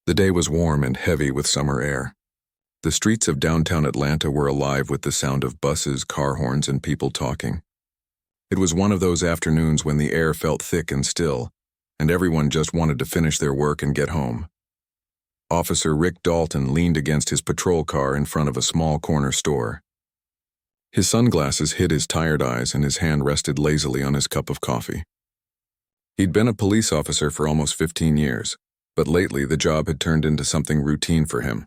The day was warm and heavy with summer air. The streets of downtown Atlanta were alive with the sound of buses, car horns, and people talking. It was one of those afternoons when the air felt thick and still, and everyone just wanted to finish their work and get home. Officer Rick Dalton leaned against his patrol car in front of a small corner store. His sunglasses hid his tired eyes and his hand rested lazily on his cup of coffee. He'd been a police officer for almost 15 years, but lately the job had turned into something routine for him.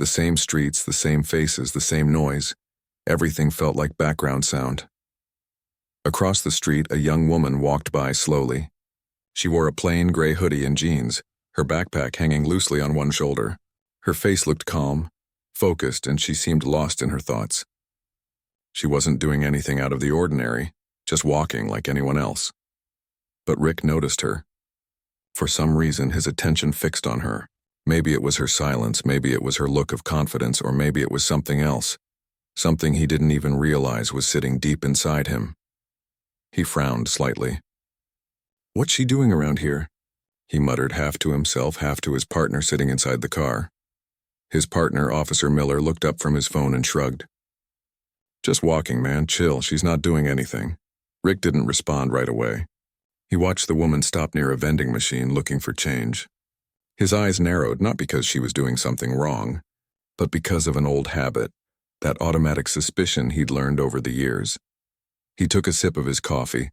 The same streets, the same faces, the same noise. Everything felt like background sound. Across the street, a young woman walked by slowly. She wore a plain gray hoodie and jeans, her backpack hanging loosely on one shoulder. Her face looked calm, focused, and she seemed lost in her thoughts. She wasn't doing anything out of the ordinary, just walking like anyone else. But Rick noticed her. For some reason, his attention fixed on her. Maybe it was her silence, maybe it was her look of confidence, or maybe it was something else. Something he didn't even realize was sitting deep inside him. He frowned slightly. "What's she doing around here?" he muttered, half to himself, half to his partner sitting inside the car. His partner, Officer Miller, looked up from his phone and shrugged. "Just walking, man. Chill. She's not doing anything." Rick didn't respond right away. He watched the woman stop near a vending machine looking for change. His eyes narrowed, not because she was doing something wrong, but because of an old habit, that automatic suspicion he'd learned over the years. He took a sip of his coffee,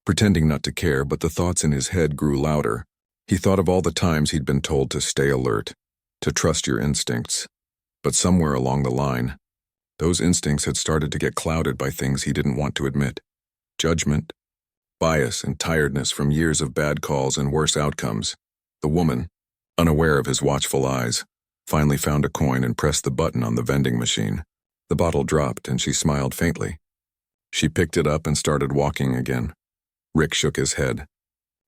pretending not to care, but the thoughts in his head grew louder. He thought of all the times he'd been told to stay alert, to trust your instincts. But somewhere along the line, those instincts had started to get clouded by things he didn't want to admit. Judgment, bias, and tiredness from years of bad calls and worse outcomes. The woman, unaware of his watchful eyes, finally found a coin and pressed the button on the vending machine. The bottle dropped and she smiled faintly. She picked it up and started walking again. Rick shook his head.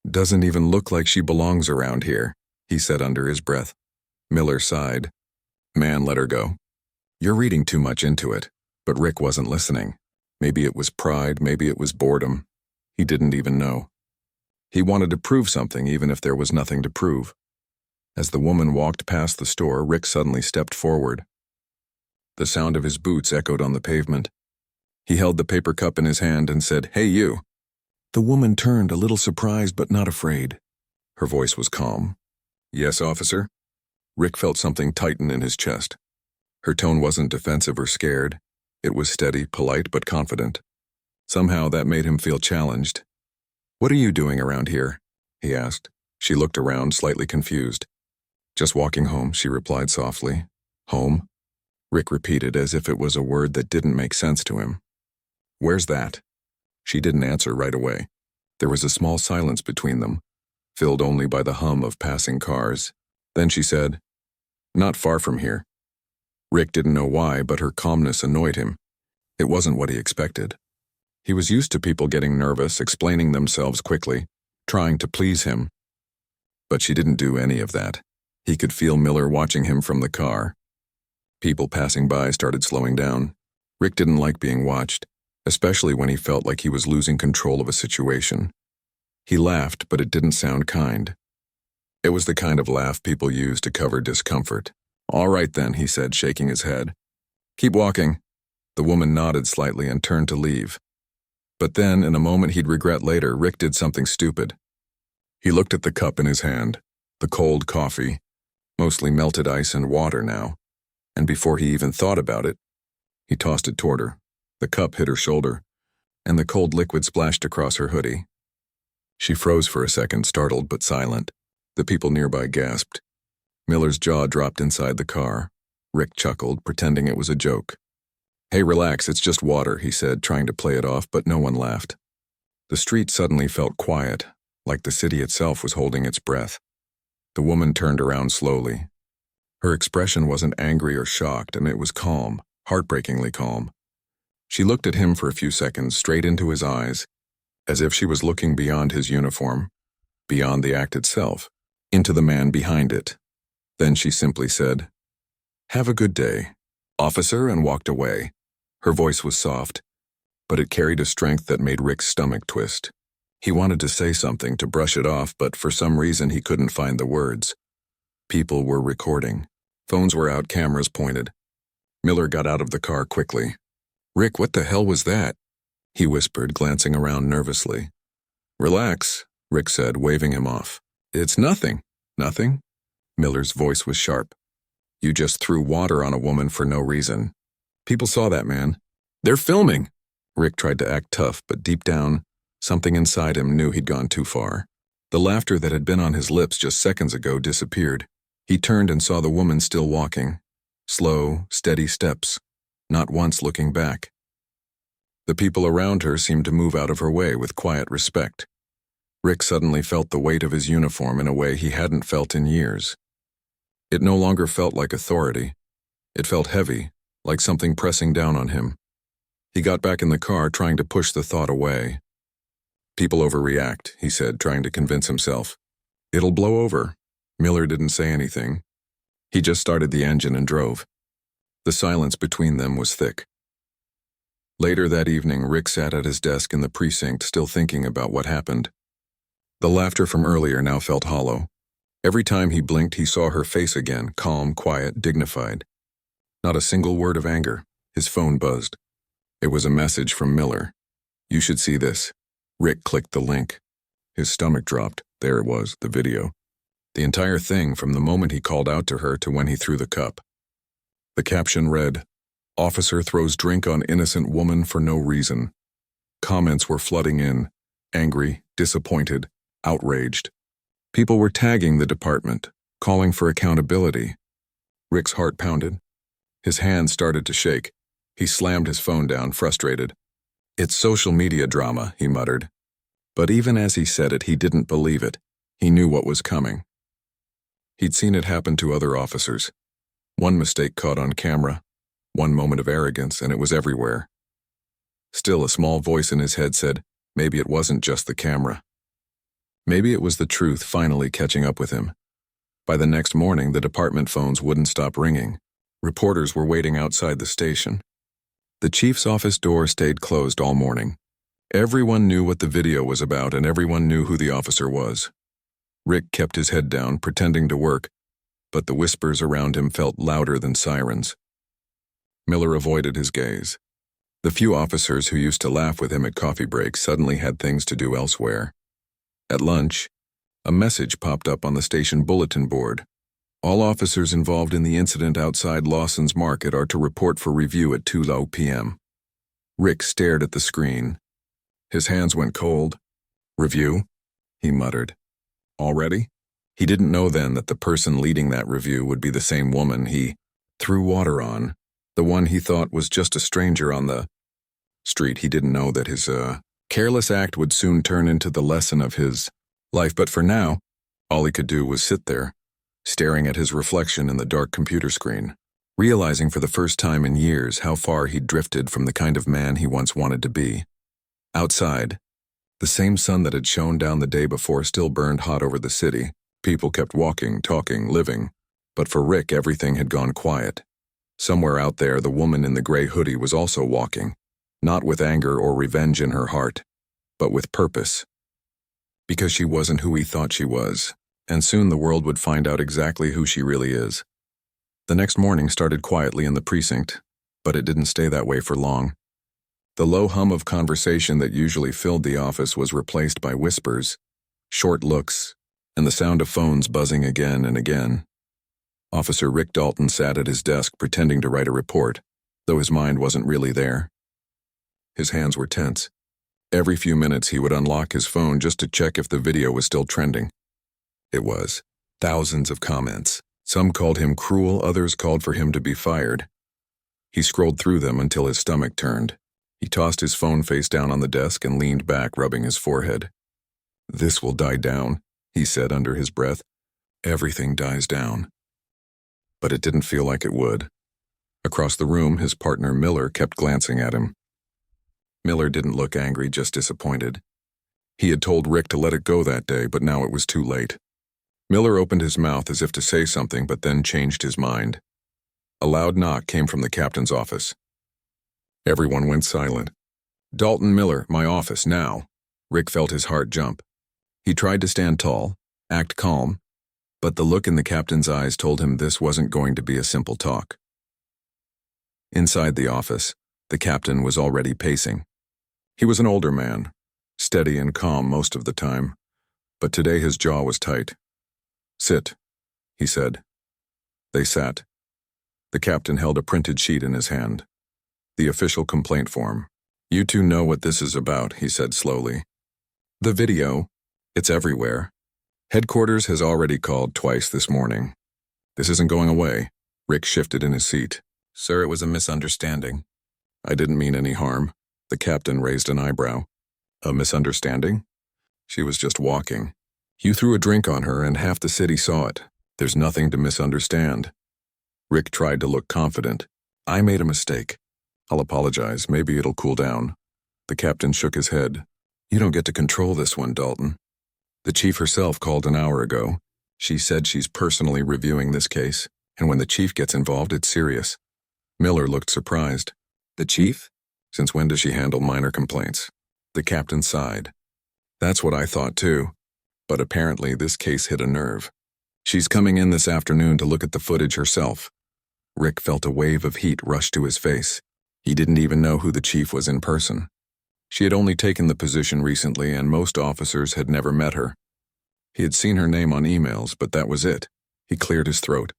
"Doesn't even look like she belongs around here," he said under his breath. Miller sighed. "Man, let her go." "You're reading too much into it." But Rick wasn't listening. Maybe it was pride, maybe it was boredom. He didn't even know. He wanted to prove something even if there was nothing to prove. As the woman walked past the store, Rick suddenly stepped forward. The sound of his boots echoed on the pavement. He held the paper cup in his hand and said, "Hey, you." The woman turned, a little surprised but not afraid. Her voice was calm. "Yes, officer?" Rick felt something tighten in his chest. Her tone wasn't defensive or scared. It was steady, polite, but confident. Somehow that made him feel challenged. "What are you doing around here?" he asked. She looked around, slightly confused. "Just walking home," she replied softly. "Home?" Rick repeated as if it was a word that didn't make sense to him. "Where's that?" She didn't answer right away. There was a small silence between them, filled only by the hum of passing cars. Then she said, "Not far from here." Rick didn't know why, but her calmness annoyed him. It wasn't what he expected. He was used to people getting nervous, explaining themselves quickly, trying to please him. But she didn't do any of that. He could feel Miller watching him from the car. People passing by started slowing down. Rick didn't like being watched, especially when he felt like he was losing control of a situation. He laughed, but it didn't sound kind. It was the kind of laugh people use to cover discomfort. "All right then," he said, shaking his head. "Keep walking." The woman nodded slightly and turned to leave. But then, in a moment he'd regret later, Rick did something stupid. He looked at the cup in his hand, the cold coffee, mostly melted ice and water now, and before he even thought about it, he tossed it toward her. The cup hit her shoulder, and the cold liquid splashed across her hoodie. She froze for a second, startled but silent. The people nearby gasped. Miller's jaw dropped inside the car. Rick chuckled, pretending it was a joke. "Hey, relax, it's just water," he said, trying to play it off, but no one laughed. The street suddenly felt quiet, like the city itself was holding its breath. The woman turned around slowly. Her expression wasn't angry or shocked, and it was calm, heartbreakingly calm. She looked at him for a few seconds, straight into his eyes, as if she was looking beyond his uniform, beyond the act itself, into the man behind it. Then she simply said, "Have a good day, officer," and walked away. Her voice was soft, but it carried a strength that made Rick's stomach twist. He wanted to say something, to brush it off, but for some reason he couldn't find the words. People were recording. Phones were out, cameras pointed. Miller got out of the car quickly. "Rick, what the hell was that?" he whispered, glancing around nervously. "Relax," Rick said, waving him off. "It's nothing." "Nothing?" Miller's voice was sharp. "You just threw water on a woman for no reason. People saw that, man. They're filming." Rick tried to act tough, but deep down, something inside him knew he'd gone too far. The laughter that had been on his lips just seconds ago disappeared. He turned and saw the woman still walking. Slow, steady steps, not once looking back. The people around her seemed to move out of her way with quiet respect. Rick suddenly felt the weight of his uniform in a way he hadn't felt in years. It no longer felt like authority. It felt heavy, like something pressing down on him. He got back in the car, trying to push the thought away. "People overreact," he said, trying to convince himself. "It'll blow over." Miller didn't say anything. He just started the engine and drove. The silence between them was thick. Later that evening, Rick sat at his desk in the precinct, still thinking about what happened. The laughter from earlier now felt hollow. Every time he blinked, he saw her face again, calm, quiet, dignified. Not a single word of anger. His phone buzzed. It was a message from Miller. "You should see this." Rick clicked the link. His stomach dropped. There it was, the video. The entire thing, from the moment he called out to her to when he threw the cup. The caption read, "Officer throws drink on innocent woman for no reason." Comments were flooding in, angry, disappointed, outraged. People were tagging the department, calling for accountability. Rick's heart pounded. His hands started to shake. He slammed his phone down, frustrated. "It's social media drama," he muttered. But even as he said it, he didn't believe it. He knew what was coming. He'd seen it happen to other officers. One mistake caught on camera, one moment of arrogance, and it was everywhere. Still, a small voice in his head said, maybe it wasn't just the camera. Maybe it was the truth finally catching up with him. By the next morning, the department phones wouldn't stop ringing. Reporters were waiting outside the station. The chief's office door stayed closed all morning. Everyone knew what the video was about, and everyone knew who the officer was. Rick kept his head down, pretending to work, but the whispers around him felt louder than sirens. Miller avoided his gaze. The few officers who used to laugh with him at coffee breaks suddenly had things to do elsewhere. At lunch, a message popped up on the station bulletin board. "All officers involved in the incident outside Lawson's Market are to report for review at 2 p.m. Rick stared at the screen. His hands went cold. "Review?" he muttered. "Already?" He didn't know then that the person leading that review would be the same woman he threw water on, the one he thought was just a stranger on the street. He didn't know that his careless act would soon turn into the lesson of his life, but for now, all he could do was sit there, staring at his reflection in the dark computer screen, realizing for the first time in years how far he'd drifted from the kind of man he once wanted to be. Outside, the same sun that had shone down the day before still burned hot over the city. People kept walking, talking, living. But for Rick, everything had gone quiet. Somewhere out there, the woman in the gray hoodie was also walking, not with anger or revenge in her heart, but with purpose. Because she wasn't who he thought she was, and soon the world would find out exactly who she really is. The next morning started quietly in the precinct, but it didn't stay that way for long. The low hum of conversation that usually filled the office was replaced by whispers, short looks, and the sound of phones buzzing again and again. Officer Rick Dalton sat at his desk pretending to write a report, though his mind wasn't really there. His hands were tense. Every few minutes he would unlock his phone just to check if the video was still trending. It was. Thousands of comments. Some called him cruel, others called for him to be fired. He scrolled through them until his stomach turned. He tossed his phone face down on the desk and leaned back, rubbing his forehead. "This will die down," he said under his breath. "Everything dies down." But it didn't feel like it would. Across the room, his partner Miller kept glancing at him. Miller didn't look angry, just disappointed. He had told Rick to let it go that day, but now it was too late. Miller opened his mouth as if to say something, but then changed his mind. A loud knock came from the captain's office. Everyone went silent. "Dalton Miller, my office, now." Rick felt his heart jump. He tried to stand tall, act calm, But the look in the captain's eyes told him this wasn't going to be a simple talk. Inside the office, the captain was already pacing. He was an older man, steady and calm most of the time, but today his jaw was tight. "Sit," he said. They sat. The captain held a printed sheet in his hand. The official complaint form. "You two know what this is about," he said slowly. "The video, it's everywhere. Headquarters has already called twice this morning. This isn't going away." Rick shifted in his seat. "Sir, it was a misunderstanding." "I didn't mean any harm." The captain raised an eyebrow. "A misunderstanding?" "She was just walking. You threw a drink on her and half the city saw it. There's nothing to misunderstand." Rick tried to look confident. "I made a mistake. I'll apologize. Maybe it'll cool down." The captain shook his head. "You don't get to control this one, Dalton. The chief herself called an hour ago. She said she's personally reviewing this case, and when the chief gets involved, it's serious." Miller looked surprised. "The chief? Since when does she handle minor complaints?" The captain sighed. "That's what I thought too. But apparently this case hit a nerve. She's coming in this afternoon to look at the footage herself." Rick felt a wave of heat rush to his face. He didn't even know who the chief was in person. She had only taken the position recently, and most officers had never met her. He had seen her name on emails, but that was it. He cleared his throat.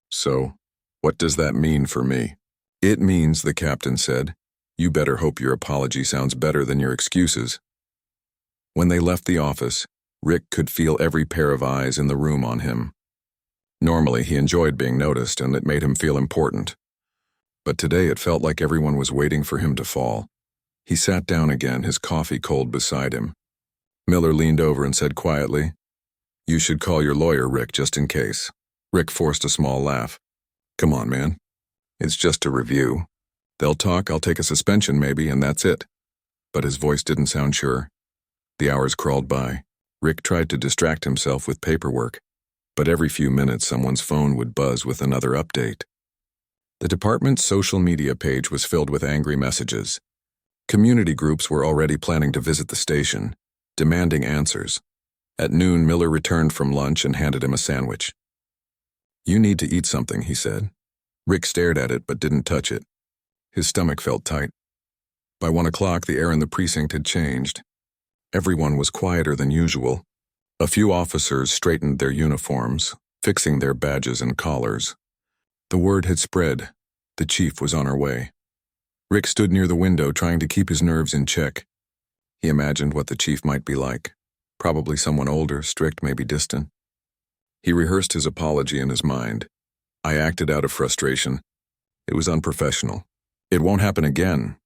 "So, what does that mean for me?" "It means," the captain said, "you better hope your apology sounds better than your excuses." When they left the office, Rick could feel every pair of eyes in the room on him. Normally, he enjoyed being noticed, and it made him feel important. But today it felt like everyone was waiting for him to fall. He sat down again, his coffee cold beside him. Miller leaned over and said quietly, "You should call your lawyer, Rick, just in case." Rick forced a small laugh. "Come on, man. It's just a review. They'll talk, I'll take a suspension maybe, and that's it." But his voice didn't sound sure. The hours crawled by. Rick tried to distract himself with paperwork, but every few minutes someone's phone would buzz with another update. The department's social media page was filled with angry messages. Community groups were already planning to visit the station, demanding answers. At noon, Miller returned from lunch and handed him a sandwich. "You need to eat something," he said. Rick stared at it but didn't touch it. His stomach felt tight. By 1 o'clock, the air in the precinct had changed. Everyone was quieter than usual. A few officers straightened their uniforms, fixing their badges and collars. The word had spread. The chief was on her way. Rick stood near the window trying to keep his nerves in check. He imagined what the chief might be like. Probably someone older, strict, maybe distant. He rehearsed his apology in his mind. "I acted out of frustration. It was unprofessional. It won't happen again."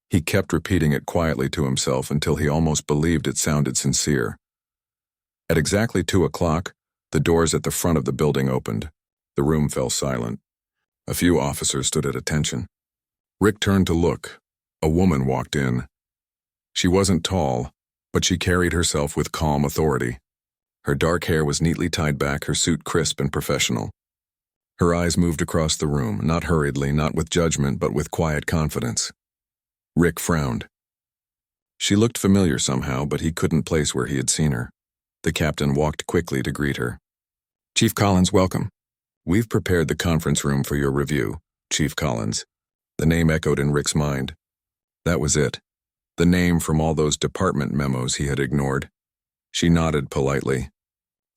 He kept repeating it quietly to himself until he almost believed it sounded sincere. At exactly 2 o'clock, the doors at the front of the building opened. The room fell silent. A few officers stood at attention. Rick turned to look. A woman walked in. She wasn't tall, but she carried herself with calm authority. Her dark hair was neatly tied back, her suit crisp and professional. Her eyes moved across the room, not hurriedly, not with judgment, but with quiet confidence. Rick frowned. She looked familiar somehow, but he couldn't place where he had seen her. The captain walked quickly to greet her. "Chief Collins, welcome. We've prepared the conference room for your review, Chief Collins." The name echoed in Rick's mind. That was it. The name from all those department memos he had ignored. She nodded politely.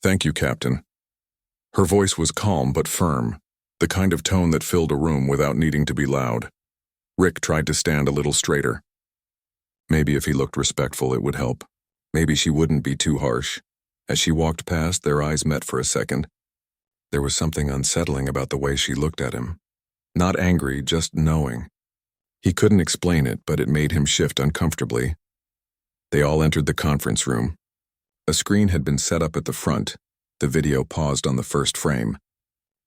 "Thank you, Captain." Her voice was calm but firm, the kind of tone that filled a room without needing to be loud. Rick tried to stand a little straighter. Maybe if he looked respectful, it would help. Maybe she wouldn't be too harsh. As she walked past, their eyes met for a second. There was something unsettling about the way she looked at him. Not angry, just knowing. He couldn't explain it, but it made him shift uncomfortably. They all entered the conference room. A screen had been set up at the front. The video paused on the first frame.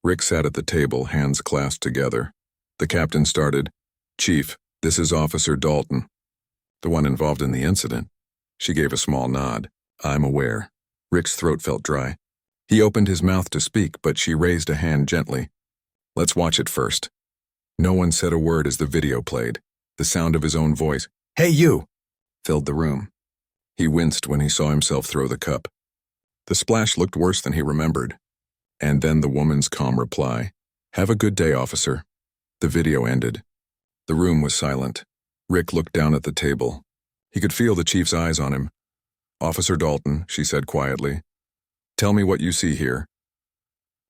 Rick sat at the table, hands clasped together. The captain started, "Chief, this is Officer Dalton." "The one involved in the incident?" She gave a small nod. "I'm aware." Rick's throat felt dry. He opened his mouth to speak, but she raised a hand gently. "Let's watch it first." No one said a word as the video played. The sound of his own voice, "Hey you!" filled the room. He winced when he saw himself throw the cup. The splash looked worse than he remembered. And then the woman's calm reply, "Have a good day, officer." The video ended. The room was silent. Rick looked down at the table. He could feel the chief's eyes on him. "Officer Dalton," she said quietly, "tell me what you see here."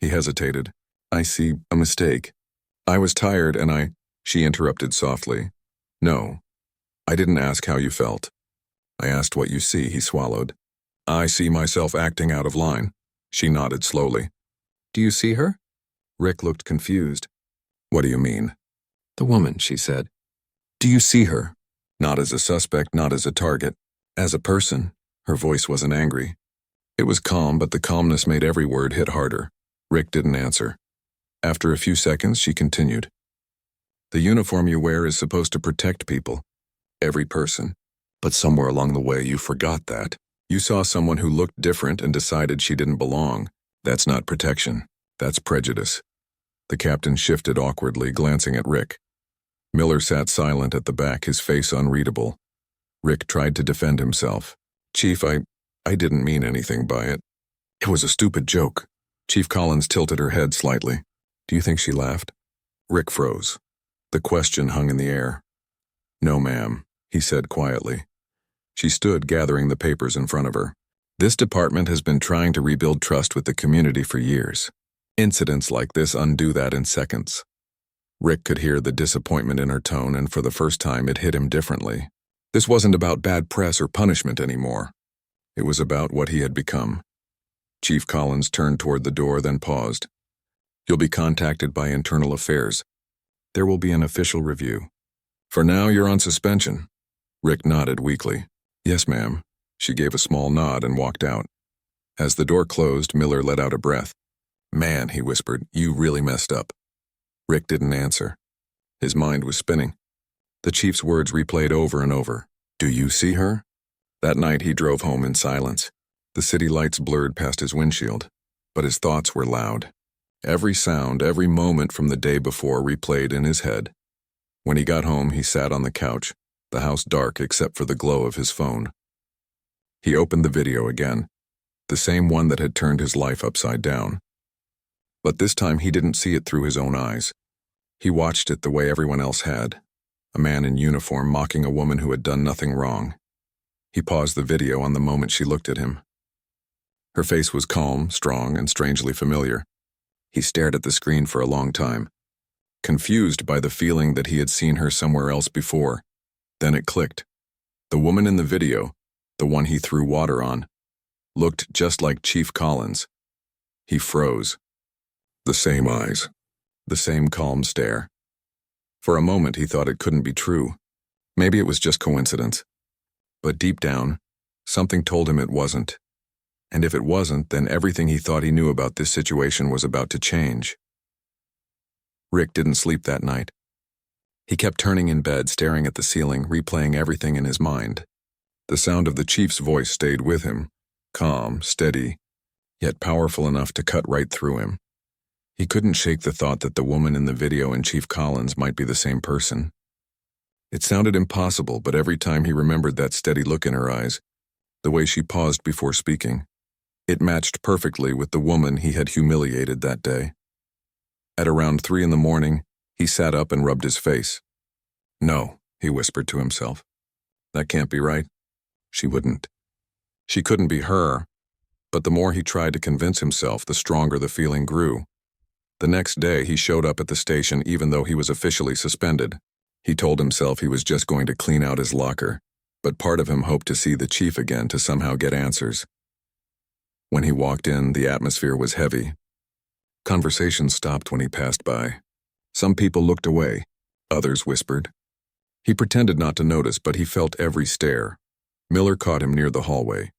He hesitated. "I see a mistake. I was tired and She interrupted softly. "No, I didn't ask how you felt. I asked what you see," he swallowed. "I see myself acting out of line." She nodded slowly. "Do you see her?" Rick looked confused. "What do you mean?" "The woman," she said. "Do you see her? Not as a suspect, not as a target. As a person." Her voice wasn't angry. It was calm, but the calmness made every word hit harder. Rick didn't answer. After a few seconds, she continued. "The uniform you wear is supposed to protect people. Every person. But somewhere along the way, you forgot that. You saw someone who looked different and decided she didn't belong. That's not protection. That's prejudice." The captain shifted awkwardly, glancing at Rick. Miller sat silent at the back, his face unreadable. Rick tried to defend himself. "Chief, I didn't mean anything by it. It was a stupid joke." Chief Collins tilted her head slightly. "Do you think she laughed?" Rick froze. The question hung in the air. "No, ma'am," he said quietly. She stood, gathering the papers in front of her. "This department has been trying to rebuild trust with the community for years. Incidents like this undo that in seconds." Rick could hear the disappointment in her tone, and for the first time it hit him differently. This wasn't about bad press or punishment anymore. It was about what he had become. Chief Collins turned toward the door, then paused. "You'll be contacted by Internal Affairs. There will be an official review. For now, you're on suspension." Rick nodded weakly. "Yes, ma'am." She gave a small nod and walked out. As the door closed, Miller let out a breath. "Man," he whispered, "you really messed up." Rick didn't answer. His mind was spinning. The chief's words replayed over and over. "Do you see her?" That night he drove home in silence. The city lights blurred past his windshield, but his thoughts were loud. Every sound, every moment from the day before replayed in his head. When he got home, he sat on the couch, the house dark except for the glow of his phone. He opened the video again, the same one that had turned his life upside down. But this time he didn't see it through his own eyes. He watched it the way everyone else had, a man in uniform mocking a woman who had done nothing wrong. He paused the video on the moment she looked at him. Her face was calm, strong, and strangely familiar. He stared at the screen for a long time, confused by the feeling that he had seen her somewhere else before. Then it clicked. The woman in the video, the one he threw water on, looked just like Chief Collins. He froze. The same eyes, the same calm stare. For a moment he thought it couldn't be true. Maybe it was just coincidence. But deep down, something told him it wasn't. And if it wasn't, then everything he thought he knew about this situation was about to change. Rick didn't sleep that night. He kept turning in bed, staring at the ceiling, replaying everything in his mind. The sound of the chief's voice stayed with him, calm, steady, yet powerful enough to cut right through him. He couldn't shake the thought that the woman in the video and Chief Collins might be the same person. It sounded impossible, but every time he remembered that steady look in her eyes, the way she paused before speaking, it matched perfectly with the woman he had humiliated that day. At around 3 a.m, he sat up and rubbed his face. "No," he whispered to himself. "That can't be right. She wouldn't. She couldn't be her." But the more he tried to convince himself, the stronger the feeling grew. The next day, he showed up at the station even though he was officially suspended. He told himself he was just going to clean out his locker, but part of him hoped to see the chief again to somehow get answers. When he walked in, the atmosphere was heavy. Conversation stopped when he passed by. Some people looked away, others whispered. He pretended not to notice, but he felt every stare. Miller caught him near the hallway.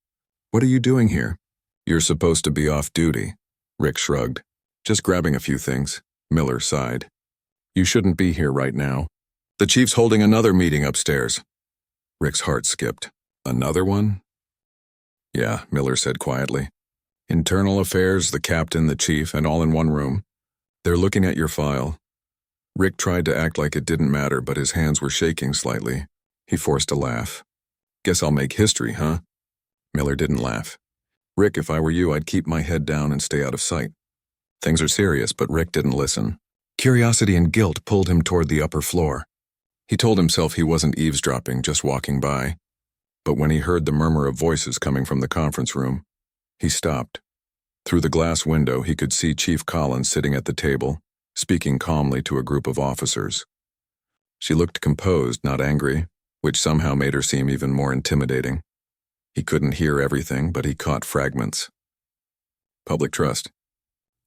"What are you doing here?" "You're supposed to be off duty." Rick shrugged. "Just grabbing a few things." Miller sighed. "You shouldn't be here right now. The chief's holding another meeting upstairs." Rick's heart skipped. "Another one?" "Yeah," Miller said quietly. "Internal Affairs, the captain, the chief, and all in one room. They're looking at your file." Rick tried to act like it didn't matter, but his hands were shaking slightly. He forced a laugh. "Guess I'll make history, huh?" Miller didn't laugh. "Rick, if I were you, I'd keep my head down and stay out of sight." Things are serious, but Rick didn't listen. Curiosity and guilt pulled him toward the upper floor. He told himself he wasn't eavesdropping, just walking by. But when he heard the murmur of voices coming from the conference room, he stopped. Through the glass window, he could see Chief Collins sitting at the table, speaking calmly to a group of officers. She looked composed, not angry, which somehow made her seem even more intimidating. He couldn't hear everything, but he caught fragments. Public trust,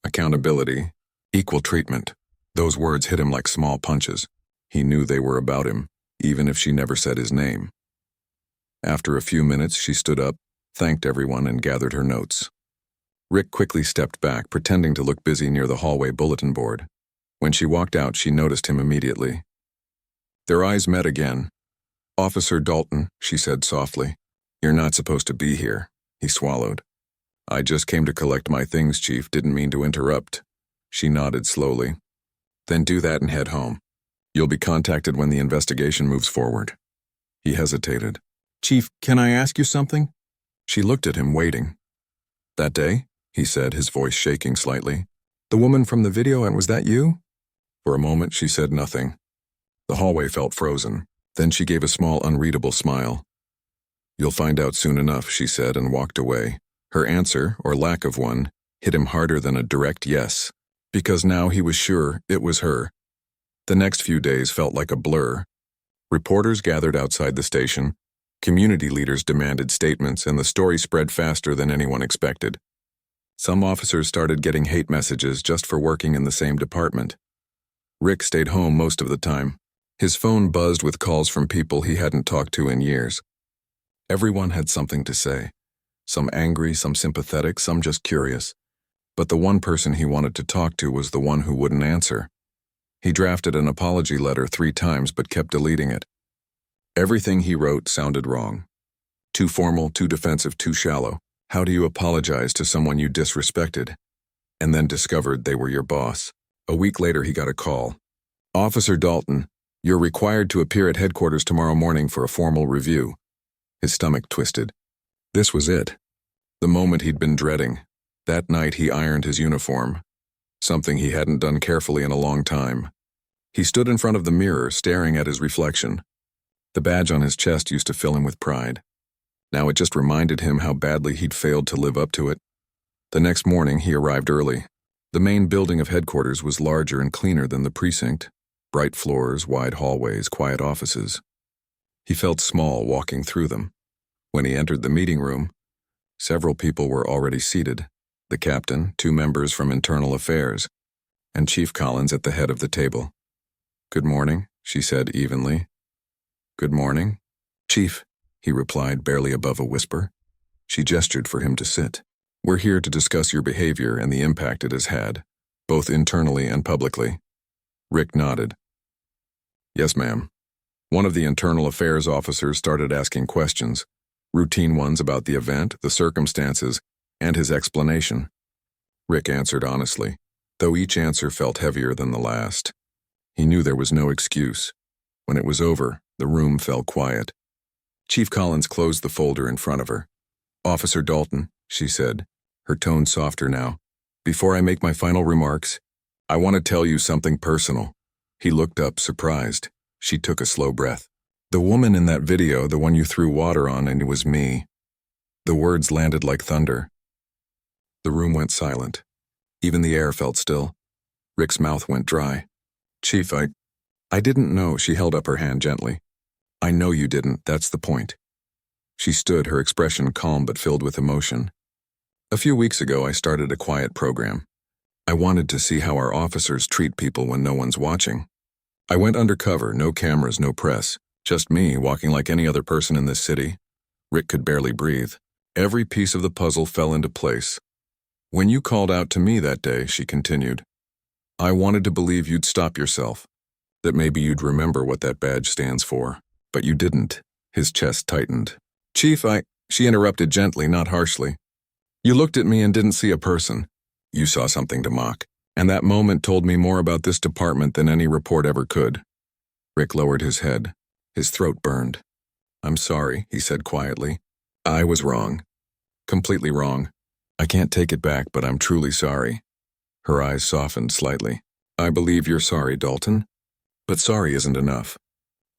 accountability, equal treatment. Those words hit him like small punches. He knew they were about him, even if she never said his name. After a few minutes, she stood up, thanked everyone, and gathered her notes. Rick quickly stepped back, pretending to look busy near the hallway bulletin board. When she walked out, she noticed him immediately. Their eyes met again. "Officer Dalton," she said softly. "You're not supposed to be here." He swallowed. "I just came to collect my things, Chief. Didn't mean to interrupt." She nodded slowly. "Then do that and head home. You'll be contacted when the investigation moves forward." He hesitated. "Chief, can I ask you something?" She looked at him, waiting. "That day?" he said, his voice shaking slightly. "The woman from the video, and was that you?" For a moment, she said nothing. The hallway felt frozen. Then she gave a small, unreadable smile. "You'll find out soon enough," she said, and walked away. Her answer, or lack of one, hit him harder than a direct yes, because now he was sure it was her. The next few days felt like a blur. Reporters gathered outside the station. Community leaders demanded statements, and the story spread faster than anyone expected. Some officers started getting hate messages just for working in the same department. Rick stayed home most of the time. His phone buzzed with calls from people he hadn't talked to in years. Everyone had something to say. Some angry, some sympathetic, some just curious. But the one person he wanted to talk to was the one who wouldn't answer. He drafted an apology letter 3 times but kept deleting it. Everything he wrote sounded wrong. Too formal, too defensive, too shallow. How do you apologize to someone you disrespected? And then discovered they were your boss. A week later, he got a call. "Officer Dalton, you're required to appear at headquarters tomorrow morning for a formal review." His stomach twisted. This was it. The moment he'd been dreading. That night he ironed his uniform. Something he hadn't done carefully in a long time. He stood in front of the mirror, staring at his reflection. The badge on his chest used to fill him with pride. Now it just reminded him how badly he'd failed to live up to it. The next morning he arrived early. The main building of headquarters was larger and cleaner than the precinct. Bright floors, wide hallways, quiet offices. He felt small walking through them. When he entered the meeting room, several people were already seated. The captain, 2 members from Internal Affairs, and Chief Collins at the head of the table. "Good morning," she said evenly. "Good morning, Chief," he replied, barely above a whisper. She gestured for him to sit. "We're here to discuss your behavior and the impact it has had, both internally and publicly." Rick nodded. "Yes, ma'am." One of the Internal Affairs officers started asking questions, routine ones about the event, the circumstances, and his explanation. Rick answered honestly, though each answer felt heavier than the last. He knew there was no excuse. When it was over, the room fell quiet. Chief Collins closed the folder in front of her. "Officer Dalton," she said, her tone softer now, "before I make my final remarks, I want to tell you something personal." He looked up, surprised. She took a slow breath. "The woman in that video, the one you threw water on, and it was me." The words landed like thunder. The room went silent. Even the air felt still. Rick's mouth went dry. "Chief, I didn't know." She held up her hand gently. "I know you didn't, that's the point." She stood, her expression calm but filled with emotion. "A few weeks ago, I started a quiet program. I wanted to see how our officers treat people when no one's watching. I went undercover, no cameras, no press, just me walking like any other person in this city." Rick could barely breathe. Every piece of the puzzle fell into place. "When you called out to me that day," she continued, "I wanted to believe you'd stop yourself, that maybe you'd remember what that badge stands for. But you didn't." His chest tightened. "Chief, She interrupted gently, not harshly. "You looked at me and didn't see a person. You saw something to mock. And that moment told me more about this department than any report ever could." Rick lowered his head. His throat burned. "I'm sorry," he said quietly. "I was wrong. Completely wrong. I can't take it back, but I'm truly sorry." Her eyes softened slightly. I believe you're sorry, Dalton. But sorry isn't enough.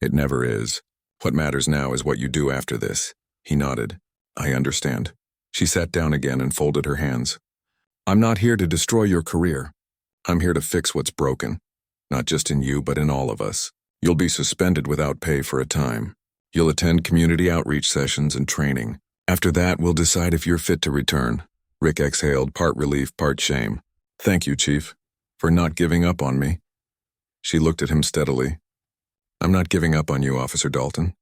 It never is. What matters now is what you do after this. He nodded. I understand. She sat down again and folded her hands. I'm not here to destroy your career. I'm here to fix what's broken. Not just in you, but in all of us. You'll be suspended without pay for a time. You'll attend community outreach sessions and training. After that, we'll decide if you're fit to return. Rick exhaled, part relief, part shame. Thank you, Chief, for not giving up on me. She looked at him steadily. I'm not giving up on you, Officer Dalton,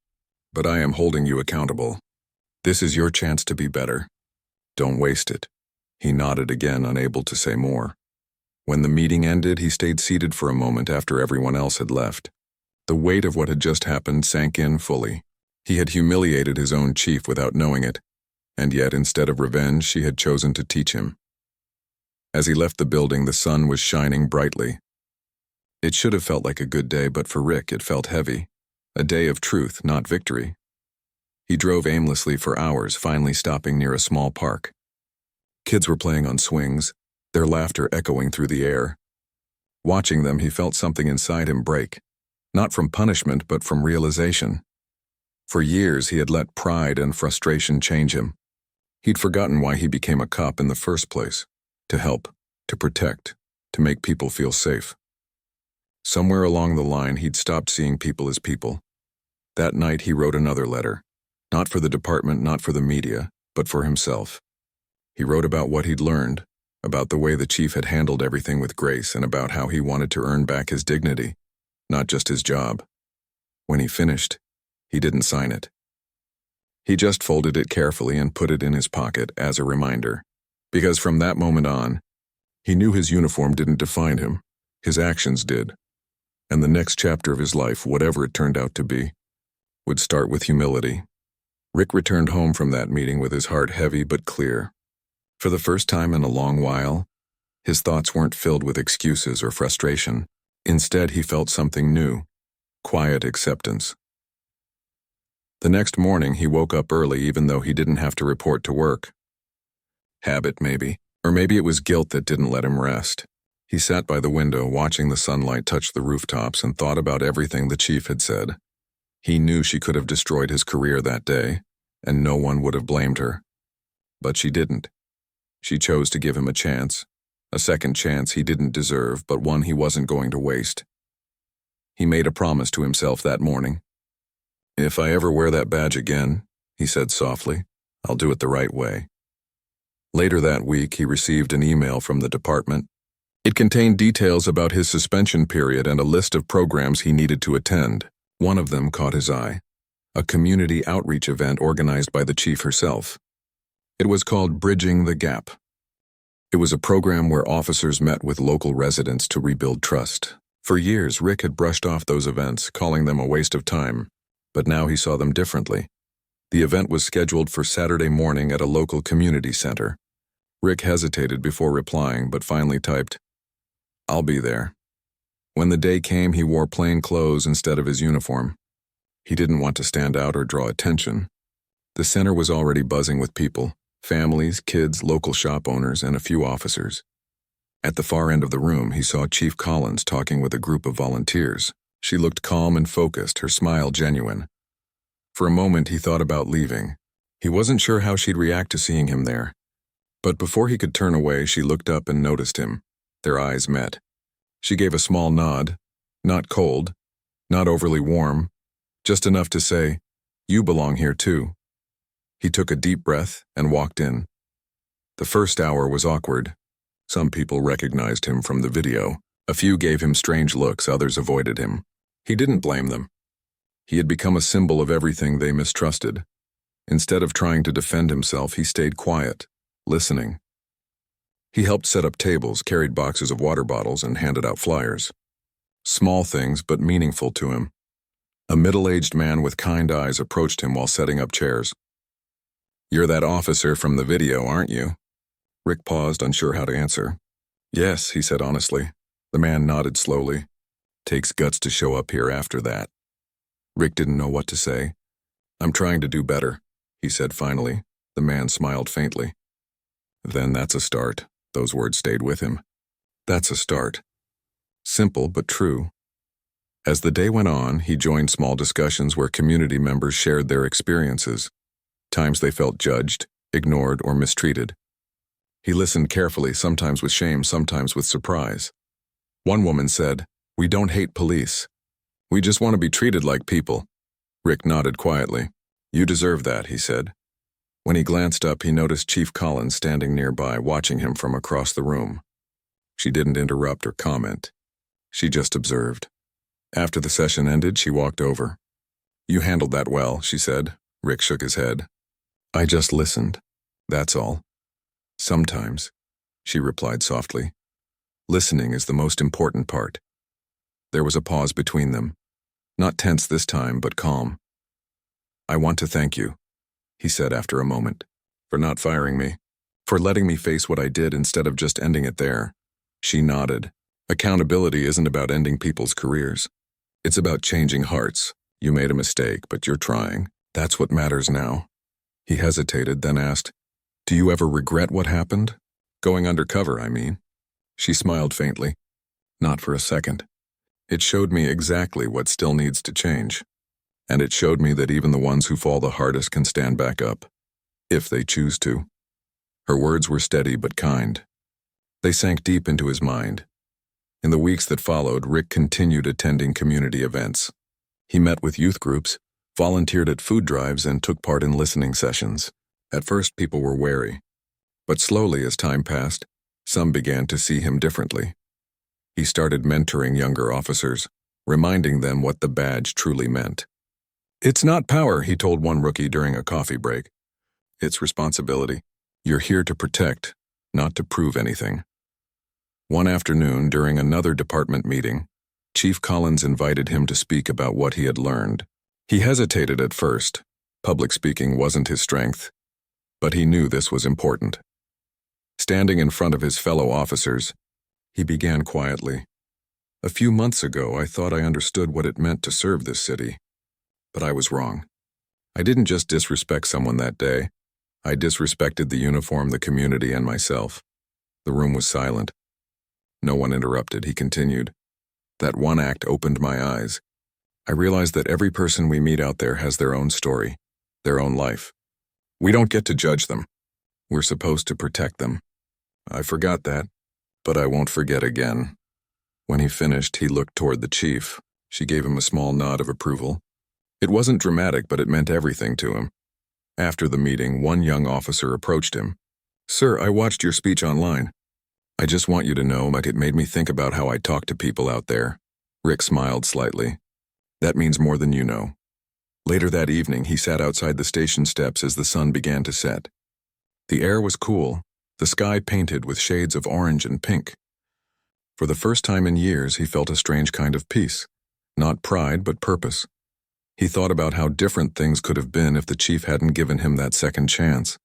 but I am holding you accountable. This is your chance to be better. Don't waste it. He nodded again, unable to say more. When the meeting ended, he stayed seated for a moment after everyone else had left. The weight of what had just happened sank in fully. He had humiliated his own chief without knowing it, and yet instead of revenge, she had chosen to teach him. As he left the building, the sun was shining brightly. It should have felt like a good day, but for Rick, it felt heavy. A day of truth, not victory. He drove aimlessly for hours, finally stopping near a small park. Kids were playing on swings, their laughter echoing through the air. Watching them, he felt something inside him break, not from punishment, but from realization. For years, he had let pride and frustration change him. He'd forgotten why he became a cop in the first place, to help, to protect, to make people feel safe. Somewhere along the line, he'd stopped seeing people as people. That night, he wrote another letter, not for the department, not for the media, but for himself. He wrote about what he'd learned, about the way the chief had handled everything with grace, and about how he wanted to earn back his dignity, not just his job. When he finished, he didn't sign it. He just folded it carefully and put it in his pocket as a reminder, because from that moment on, he knew his uniform didn't define him, his actions did. And the next chapter of his life, whatever it turned out to be, would start with humility. Rick returned home from that meeting with his heart heavy but clear. For the first time in a long while, his thoughts weren't filled with excuses or frustration. Instead, he felt something new, quiet acceptance. The next morning, he woke up early even though he didn't have to report to work. Habit, maybe. Or maybe it was guilt that didn't let him rest. He sat by the window, watching the sunlight touch the rooftops, and thought about everything the chief had said. He knew she could have destroyed his career that day, and no one would have blamed her. But she didn't. She chose to give him a second chance he didn't deserve, but one he wasn't going to waste. He made a promise to himself that morning. If I ever wear that badge again, he said softly, I'll do it the right way. Later that week, he received an email from the department. It contained details about his suspension period and a list of programs he needed to attend. One of them caught his eye, a community outreach event organized by the chief herself. It was called Bridging the Gap. It was a program where officers met with local residents to rebuild trust. For years, Rick had brushed off those events, calling them a waste of time, but now he saw them differently. The event was scheduled for Saturday morning at a local community center. Rick hesitated before replying, but finally typed, I'll be there. When the day came, he wore plain clothes instead of his uniform. He didn't want to stand out or draw attention. The center was already buzzing with people, families, kids, local shop owners, and a few officers. At the far end of the room, he saw Chief Collins talking with a group of volunteers. She looked calm and focused, her smile genuine. For a moment, he thought about leaving. He wasn't sure how she'd react to seeing him there. But before he could turn away, she looked up and noticed him. Their eyes met. She gave a small nod, not cold, not overly warm, just enough to say, You belong here too. He took a deep breath and walked in. The first hour was awkward. Some people recognized him from the video. A few gave him strange looks, others avoided him. He didn't blame them. He had become a symbol of everything they mistrusted. Instead of trying to defend himself, he stayed quiet, listening. He helped set up tables, carried boxes of water bottles, and handed out flyers. Small things, but meaningful to him. A middle-aged man with kind eyes approached him while setting up chairs. You're that officer from the video, aren't you? Rick paused, unsure how to answer. Yes, he said honestly. The man nodded slowly. Takes guts to show up here after that. Rick didn't know what to say. I'm trying to do better, he said finally. The man smiled faintly. Then that's a start. Those words stayed with him. That's a start. Simple but true. As the day went on, he joined small discussions where community members shared their experiences, times they felt judged, ignored, or mistreated. He listened carefully, sometimes with shame, sometimes with surprise. One woman said, "We don't hate police. We just want to be treated like people." Rick nodded quietly. "You deserve that," he said. When he glanced up, he noticed Chief Collins standing nearby, watching him from across the room. She didn't interrupt or comment. She just observed. After the session ended, she walked over. "You handled that well," she said. Rick shook his head. "I just listened. That's all." "Sometimes," she replied softly. "Listening is the most important part." There was a pause between them. Not tense this time, but calm. "I want to thank you," he said after a moment, "for not firing me, for letting me face what I did instead of just ending it there." She nodded. "Accountability isn't about ending people's careers. It's about changing hearts. You made a mistake, but you're trying. That's what matters now." He hesitated, then asked, "Do you ever regret what happened? Going undercover, I mean." She smiled faintly. "Not for a second. It showed me exactly what still needs to change. And it showed me that even the ones who fall the hardest can stand back up, if they choose to." Her words were steady but kind. They sank deep into his mind. In the weeks that followed, Rick continued attending community events. He met with youth groups, volunteered at food drives, and took part in listening sessions. At first, people were wary. But slowly, as time passed, some began to see him differently. He started mentoring younger officers, reminding them what the badge truly meant. "It's not power," he told one rookie during a coffee break. "It's responsibility. You're here to protect, not to prove anything." One afternoon, during another department meeting, Chief Collins invited him to speak about what he had learned. He hesitated at first. Public speaking wasn't his strength, but he knew this was important. Standing in front of his fellow officers, he began quietly. "A few months ago, I thought I understood what it meant to serve this city. But I was wrong. I didn't just disrespect someone that day. I disrespected the uniform, the community, and myself." The room was silent. No one interrupted. He continued. "That one act opened my eyes. I realized that every person we meet out there has their own story, their own life. We don't get to judge them. We're supposed to protect them. I forgot that, but I won't forget again." When he finished, he looked toward the chief. She gave him a small nod of approval. It wasn't dramatic, but it meant everything to him. After the meeting, one young officer approached him. "Sir, I watched your speech online. I just want you to know that it made me think about how I talk to people out there." Rick smiled slightly. "That means more than you know." Later that evening, he sat outside the station steps as the sun began to set. The air was cool, the sky painted with shades of orange and pink. For the first time in years, he felt a strange kind of peace. Not pride, but purpose. He thought about how different things could have been if the chief hadn't given him that second chance.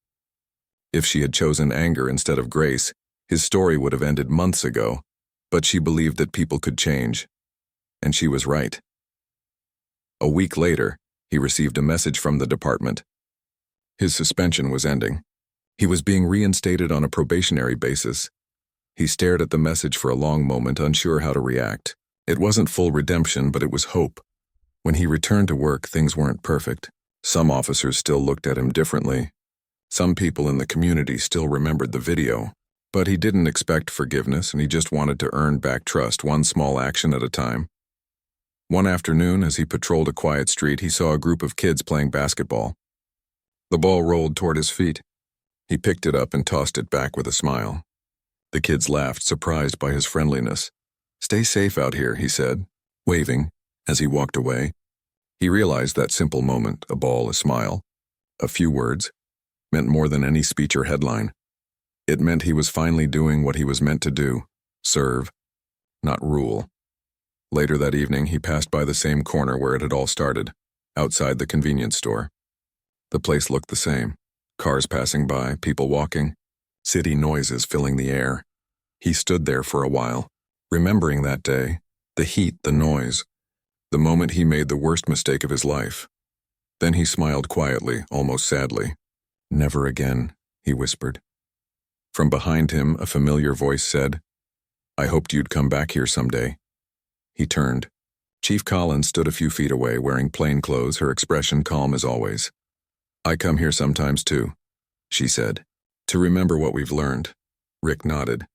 If she had chosen anger instead of grace, his story would have ended months ago, but she believed that people could change. And she was right. A week later, he received a message from the department. His suspension was ending. He was being reinstated on a probationary basis. He stared at the message for a long moment, unsure how to react. It wasn't full redemption, but it was hope. When he returned to work, things weren't perfect. Some officers still looked at him differently. Some people in the community still remembered the video. But he didn't expect forgiveness, and he just wanted to earn back trust, one small action at a time. One afternoon, as he patrolled a quiet street, he saw a group of kids playing basketball. The ball rolled toward his feet. He picked it up and tossed it back with a smile. The kids laughed, surprised by his friendliness. "Stay safe out here," he said, waving, as he walked away. He realized that simple moment, a ball, a smile, a few words, meant more than any speech or headline. It meant he was finally doing what he was meant to do, serve, not rule. Later that evening, he passed by the same corner where it had all started, outside the convenience store. The place looked the same. Cars passing by, people walking, city noises filling the air. He stood there for a while, remembering that day, the heat, the noise, the moment he made the worst mistake of his life. Then he smiled quietly, almost sadly. "Never again," he whispered. From behind him, a familiar voice said, I hoped you'd come back here someday. He turned. Chief Collins stood a few feet away, wearing plain clothes, her expression calm as always. I come here sometimes too, she said. To remember what we've learned. Rick nodded.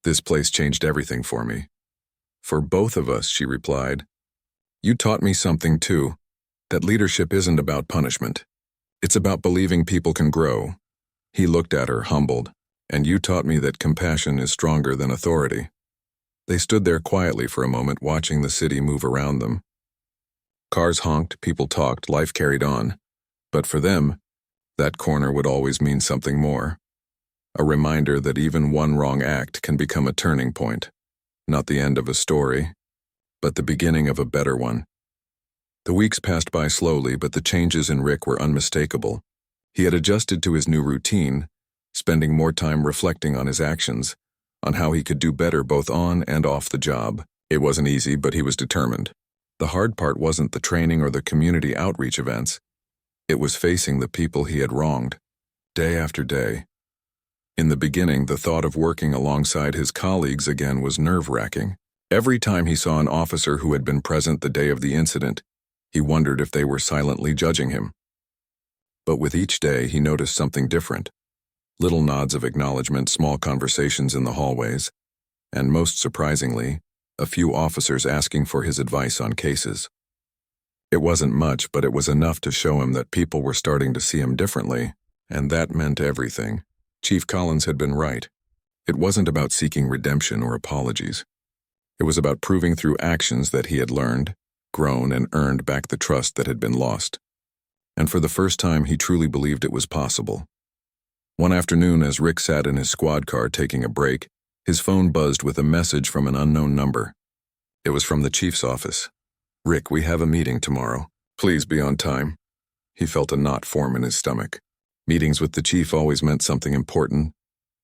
This place changed everything for me. For both of us, she replied. You taught me something too, that leadership isn't about punishment. It's about believing people can grow. He looked at her, humbled. And you taught me that compassion is stronger than authority. They stood there quietly for a moment, watching the city move around them. Cars honked, people talked, life carried on. But for them, that corner would always mean something more. A reminder that even one wrong act can become a turning point. Not the end of a story, but the beginning of a better one. The weeks passed by slowly, but the changes in Rick were unmistakable. He had adjusted to his new routine, spending more time reflecting on his actions, on how he could do better both on and off the job. It wasn't easy, but he was determined. The hard part wasn't the training or the community outreach events. It was facing the people he had wronged, day after day. In the beginning, the thought of working alongside his colleagues again was nerve-wracking. Every time he saw an officer who had been present the day of the incident, he wondered if they were silently judging him. But with each day, he noticed something different. Little nods of acknowledgement, small conversations in the hallways, and most surprisingly, a few officers asking for his advice on cases. It wasn't much, but it was enough to show him that people were starting to see him differently, and that meant everything. Chief Collins had been right. It wasn't about seeking redemption or apologies. It was about proving through actions that he had learned, grown, and earned back the trust that had been lost. And for the first time, he truly believed it was possible. One afternoon, as Rick sat in his squad car taking a break, his phone buzzed with a message from an unknown number. It was from the chief's office. Rick, we have a meeting tomorrow. Please be on time. He felt a knot form in his stomach. Meetings with the chief always meant something important,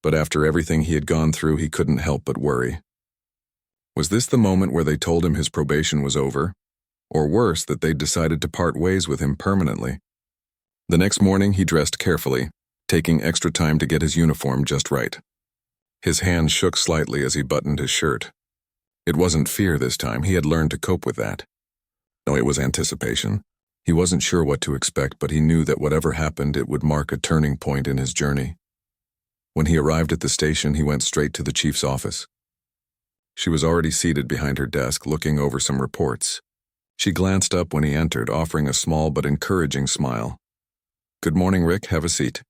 but after everything he had gone through, he couldn't help but worry. Was this the moment where they told him his probation was over? Or worse, that they'd decided to part ways with him permanently? The next morning, he dressed carefully, taking extra time to get his uniform just right. His hand shook slightly as he buttoned his shirt. It wasn't fear this time. He had learned to cope with that. No, it was anticipation. He wasn't sure what to expect, but he knew that whatever happened, it would mark a turning point in his journey. When he arrived at the station, he went straight to the chief's office. She was already seated behind her desk, looking over some reports. She glanced up when he entered, offering a small but encouraging smile. Good morning, Rick. Have a seat.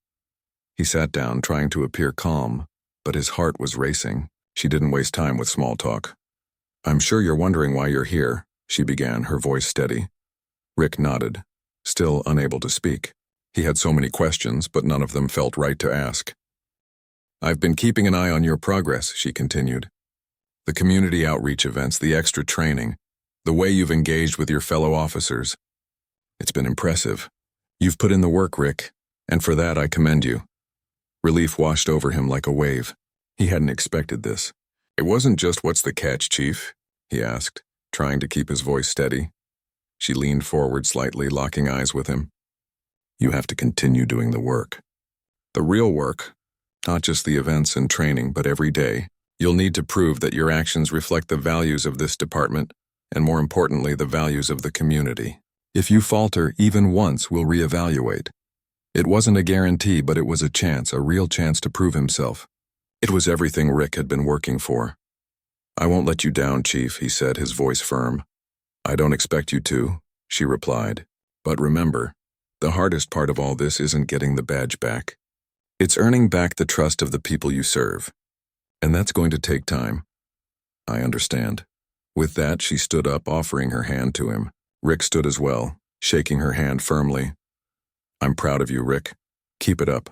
He sat down, trying to appear calm, but his heart was racing. She didn't waste time with small talk. I'm sure you're wondering why you're here, she began, her voice steady. Rick nodded, still unable to speak. He had so many questions, but none of them felt right to ask. I've been keeping an eye on your progress, she continued. The community outreach events, the extra training, the way you've engaged with your fellow officers. It's been impressive. You've put in the work, Rick, and for that I commend you. Relief washed over him like a wave. He hadn't expected this. It wasn't just what's the catch, Chief? He asked, trying to keep his voice steady. She leaned forward slightly, locking eyes with him. You have to continue doing the work. The real work, not just the events and training, but every day. You'll need to prove that your actions reflect the values of this department, and more importantly, the values of the community. If you falter even once, we'll reevaluate. It wasn't a guarantee, but it was a chance, a real chance to prove himself. It was everything Rick had been working for. I won't let you down, Chief, he said, his voice firm. I don't expect you to, she replied. But remember, the hardest part of all this isn't getting the badge back. It's earning back the trust of the people you serve. And that's going to take time. I understand. With that, she stood up, offering her hand to him. Rick stood as well, shaking her hand firmly. I'm proud of you, Rick. Keep it up.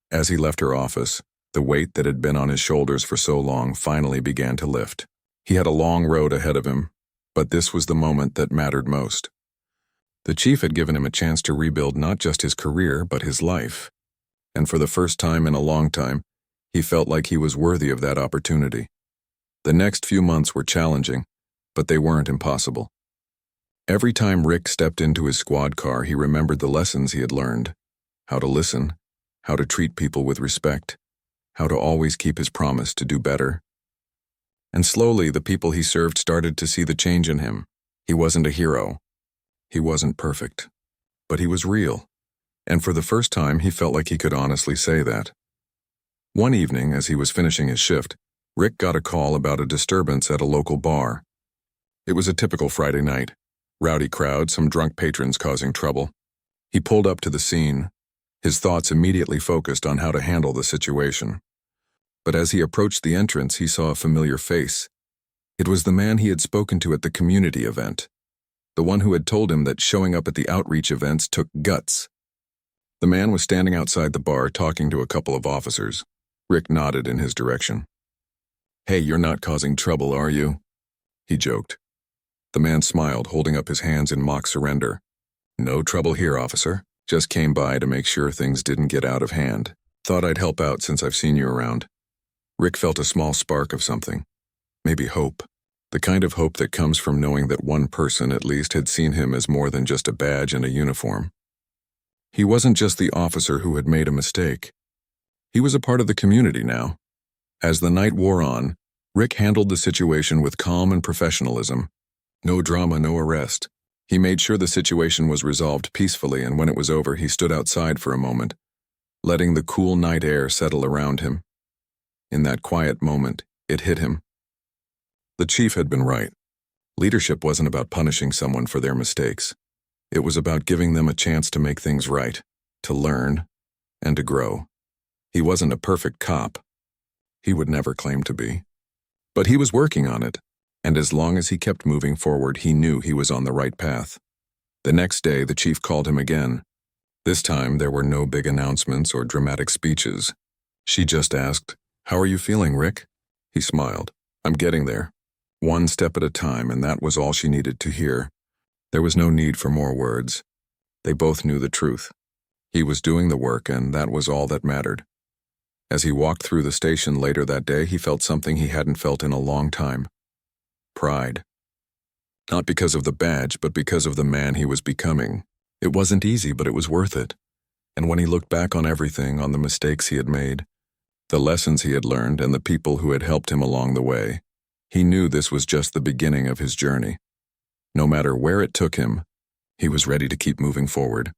As he left her office, the weight that had been on his shoulders for so long finally began to lift. He had a long road ahead of him, but this was the moment that mattered most. The chief had given him a chance to rebuild not just his career, but his life. And for the first time in a long time, he felt like he was worthy of that opportunity. The next few months were challenging, but they weren't impossible. Every time Rick stepped into his squad car, he remembered the lessons he had learned. How to listen, how to treat people with respect, how to always keep his promise to do better. And slowly, the people he served started to see the change in him. He wasn't a hero. He wasn't perfect. But he was real. And for the first time, he felt like he could honestly say that. One evening, as he was finishing his shift, Rick got a call about a disturbance at a local bar. It was a typical Friday night. Rowdy crowd, some drunk patrons causing trouble. He pulled up to the scene. His thoughts immediately focused on how to handle the situation. But as he approached the entrance, he saw a familiar face. It was the man he had spoken to at the community event. The one who had told him that showing up at the outreach events took guts. The man was standing outside the bar talking to a couple of officers. Rick nodded in his direction. "Hey, you're not causing trouble, are you?" he joked. The man smiled, holding up his hands in mock surrender. "No trouble here, officer. Just came by to make sure things didn't get out of hand. Thought I'd help out since I've seen you around." Rick felt a small spark of something. Maybe hope. The kind of hope that comes from knowing that one person at least had seen him as more than just a badge and a uniform. He wasn't just the officer who had made a mistake. He was a part of the community now. As the night wore on, Rick handled the situation with calm and professionalism. No drama, no arrest. He made sure the situation was resolved peacefully, and when it was over, he stood outside for a moment, letting the cool night air settle around him. In that quiet moment, it hit him. The chief had been right. Leadership wasn't about punishing someone for their mistakes. It was about giving them a chance to make things right, to learn, and to grow. He wasn't a perfect cop. He would never claim to be. But he was working on it, and as long as he kept moving forward, he knew he was on the right path. The next day, the chief called him again. This time, there were no big announcements or dramatic speeches. She just asked, "How are you feeling, Rick?" He smiled. "I'm getting there. One step at a time," and that was all she needed to hear. There was no need for more words. They both knew the truth. He was doing the work, and that was all that mattered. As he walked through the station later that day, he felt something he hadn't felt in a long time. Pride. Not because of the badge, but because of the man he was becoming. It wasn't easy, but it was worth it. And when he looked back on everything, on the mistakes he had made, the lessons he had learned, and the people who had helped him along the way, he knew this was just the beginning of his journey. No matter where it took him, he was ready to keep moving forward.